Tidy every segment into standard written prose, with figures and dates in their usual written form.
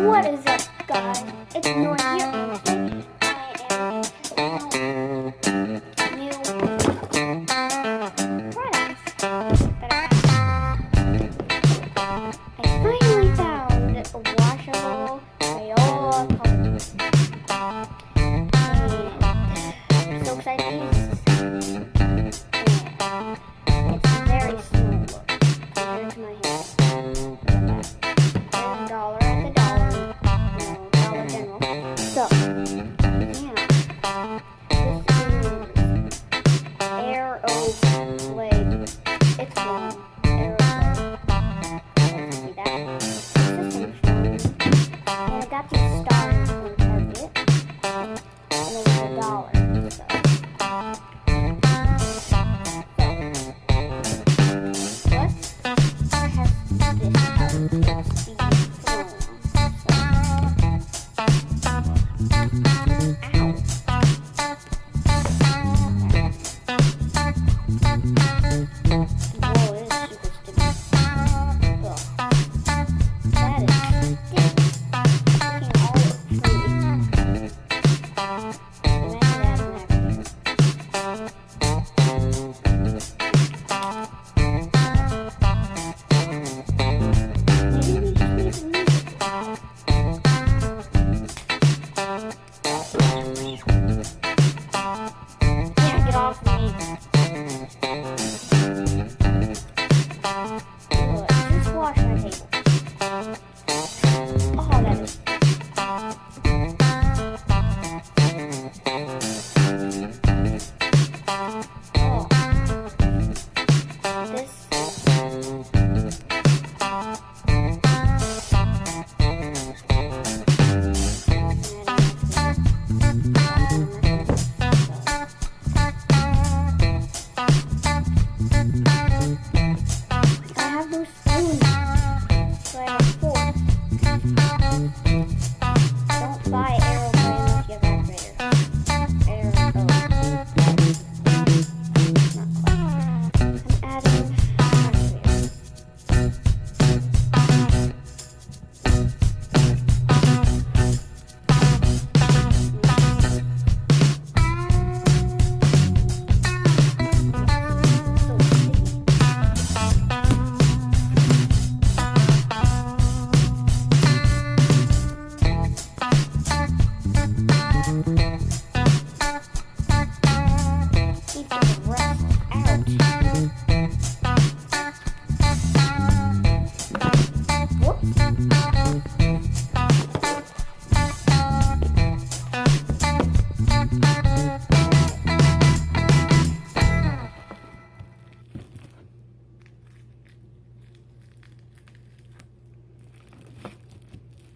What is up, guys? It's Noah here, and today I am new products that I found. I finally found a washable Crayola color. And I'm so excited to use this. And it's very smooth look compared to my hair. $1 at the Dollar General. So, yeah, this is Aeroplay. It's long. Aeroplay. Let's see that. This is fun. And I got these stars from Target. And it was $1. So. Let's test this out. Let's see.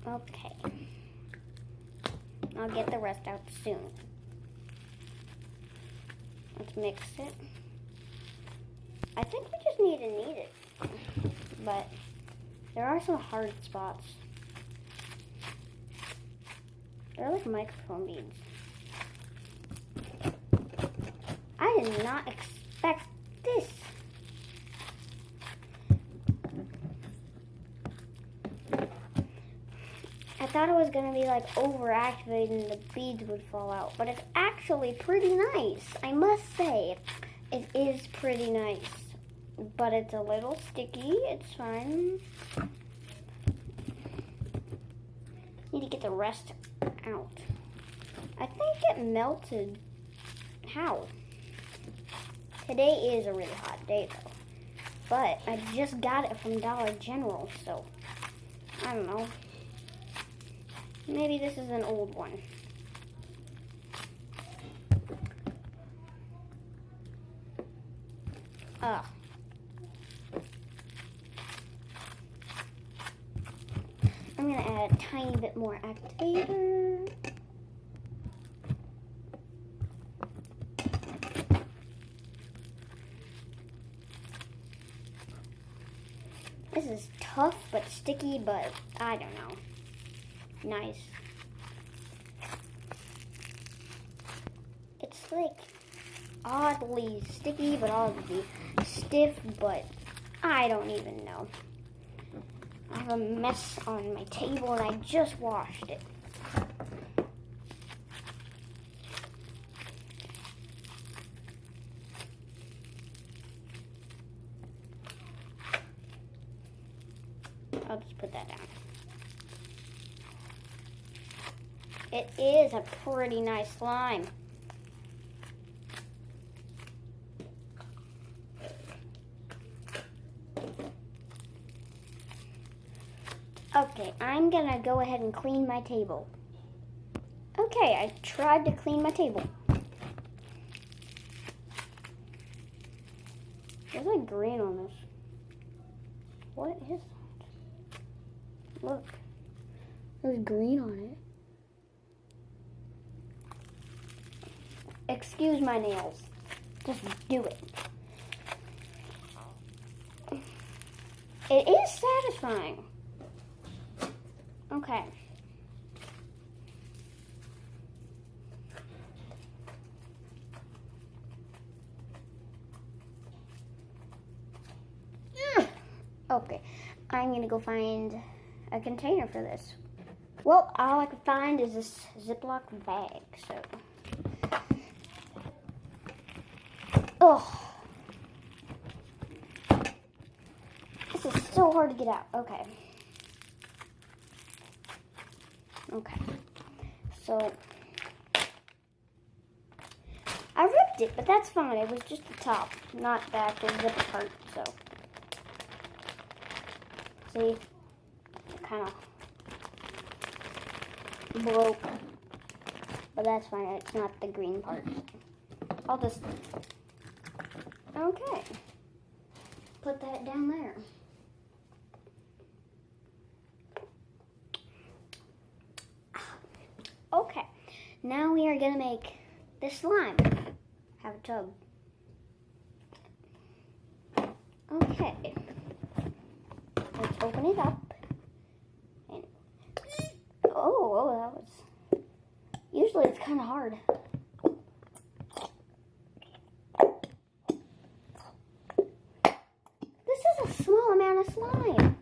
Okay, I'll get the rest out soon. Let's mix it. I think we just need to knead it, but there are some hard spots. They're like microphone beads. I did not expect this. I thought it was going to be like overactivated and the beads would fall out, but it's actually pretty nice. I must say, it is pretty nice, but it's a little sticky. It's fine. Need to get the rest out. I think it melted. How? Today is a really hot day though, but I just got it from Dollar General, so I don't know. Maybe this is an old one. Ugh. I'm gonna add a tiny bit more activator. This is tough but sticky, but I don't know. Nice. It's like oddly sticky, but oddly stiff, but I don't even know. I have a mess on my table and I just washed it. I'll just put that down. It is a pretty nice slime. Okay, I'm gonna go ahead and clean my table. Okay, I tried to clean my table. There's like green on this. What is that? Look, there's green on it. Excuse my nails. Just do it. It is satisfying. Okay. Okay, I'm gonna go find a container for this. Well, all I could find is this Ziploc bag, so. Oh. This is so hard to get out. Okay. Okay. So, I ripped it, but that's fine. It was just the top, not the actual zipper part, so. See? It kind of broke. But that's fine. It's not the green part. I'll just... Okay. Put that down there. Okay. Now we are going to make this slime. Have a tub. Okay. Let's open it up. And oh, that was... Usually it's kind of hard. This is a small amount of slime.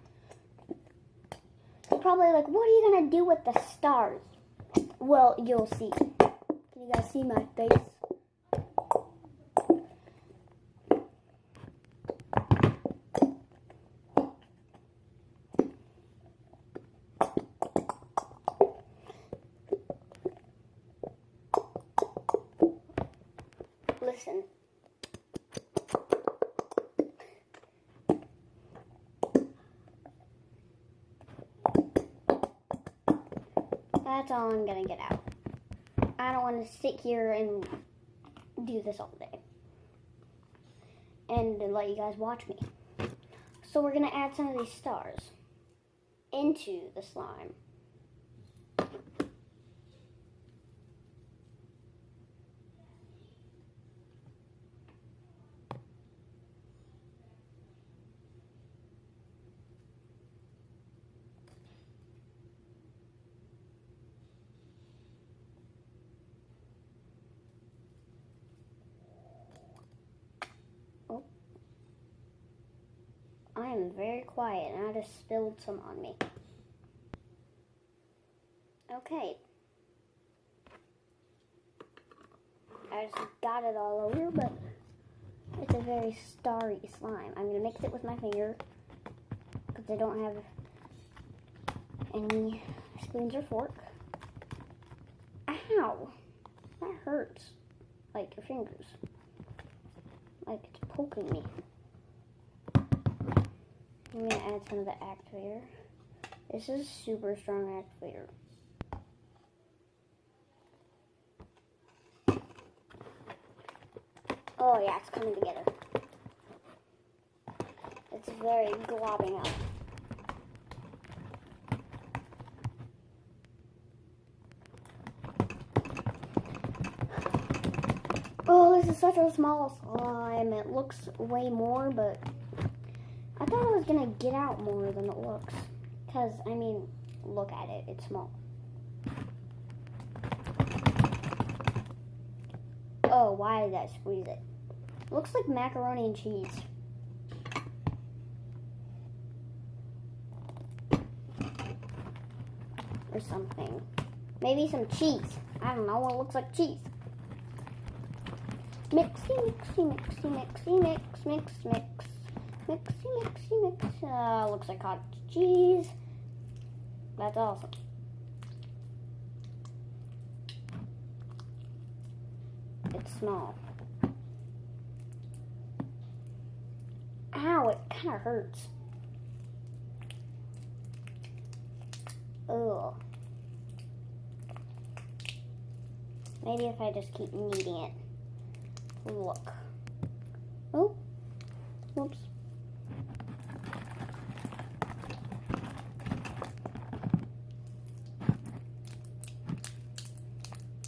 You're probably like, what are you going to do with the stars? Well, you'll see. Can you guys see my face? Listen. That's all I'm gonna get out. I don't want to sit here and do this all day and let you guys watch me. So we're gonna add some of these stars into the slime. I am very quiet and I just spilled some on me. Okay. I just got it all over, but it's a very starry slime. I'm going to mix it with my finger because I don't have any spoons or fork. Ow! That hurts. Like your fingers. Like it's poking me. I'm going to add some of the activator. This is a super strong activator. Oh yeah, it's coming together. It's very globbing up. Oh, this is such a small slime. It looks way more, but I thought it was going to get out more than it looks. Because, I mean, look at it. It's small. Oh, why did I squeeze it? Looks like macaroni and cheese. or something. Maybe some cheese. I don't know, it looks like cheese. Mixy, mixy, mixy, mixy, mix, mix, mix. Mixy, mixy, mix. Looks like hot cheese. That's awesome. It's small. Ow, it kind of hurts. Ugh. Maybe if I just keep kneading it. Look. Oh. Whoops.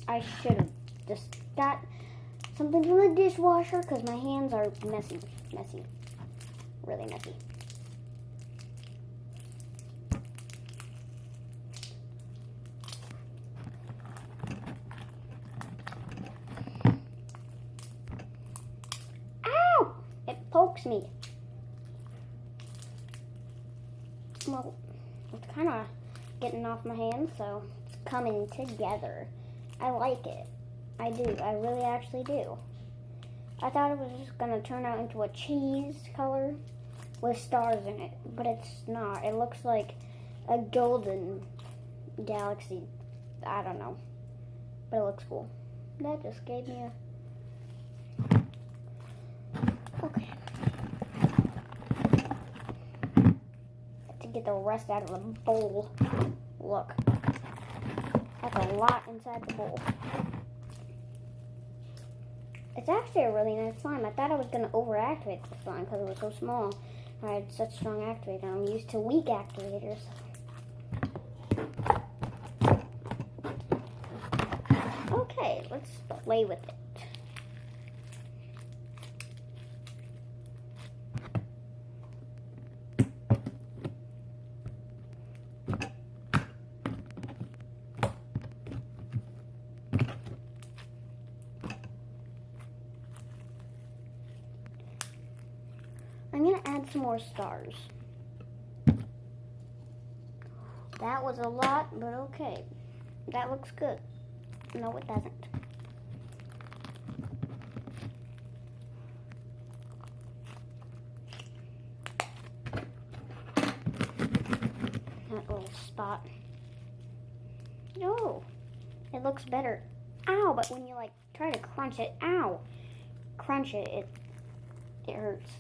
I should have just got something from the dishwasher because my hands are messy. Messy. Really messy. Ow! It pokes me. Well, it's kind of getting off my hands, so it's coming together. I like it. I do. I really actually do. I thought it was just going to turn out into a cheese color with stars in it, but it's not. It looks like a golden galaxy. I don't know, but it looks cool. That just gave me a... Okay. To get the rest out of the bowl. Look. That's a lot inside the bowl. It's actually a really nice slime. I thought I was going to overactivate the slime because it was so small. I had such strong activator. I'm used to weak activators. Okay, let's play with it. I'm going to add some more stars. That was a lot, but okay. That looks good. No, it doesn't. That little spot. Oh, it looks better. Ow, but when you like try to crunch it, ow. Crunch it, it hurts.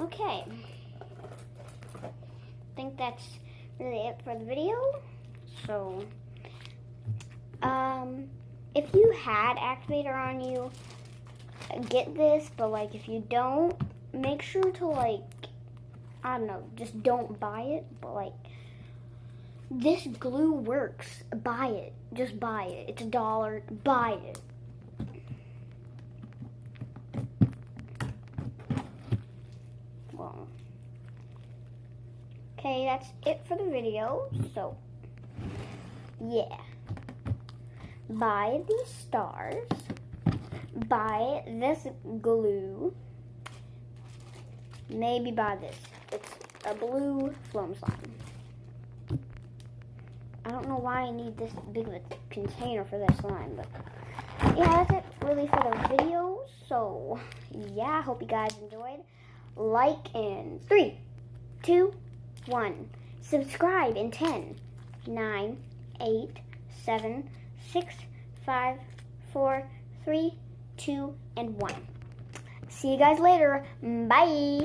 Okay, I think that's really it for the video. So, if you had activator on you, get this, but like if you don't, make sure to like, I don't know, just don't buy it, but like, this glue works. Buy it. Just buy it. It's $1. Buy it. Okay, that's it for the video. So, yeah. Buy these stars. Buy this glue. Maybe buy this. It's a blue foam slime. I don't know why I need this big of a container for this slime, but yeah, that's it really for the video. So, yeah, I hope you guys enjoyed. Like in 3, 2, 1. Subscribe in 10, 9, 8, 7, 6, 5, 4, 3, 2, and 1. See you guys later. Bye.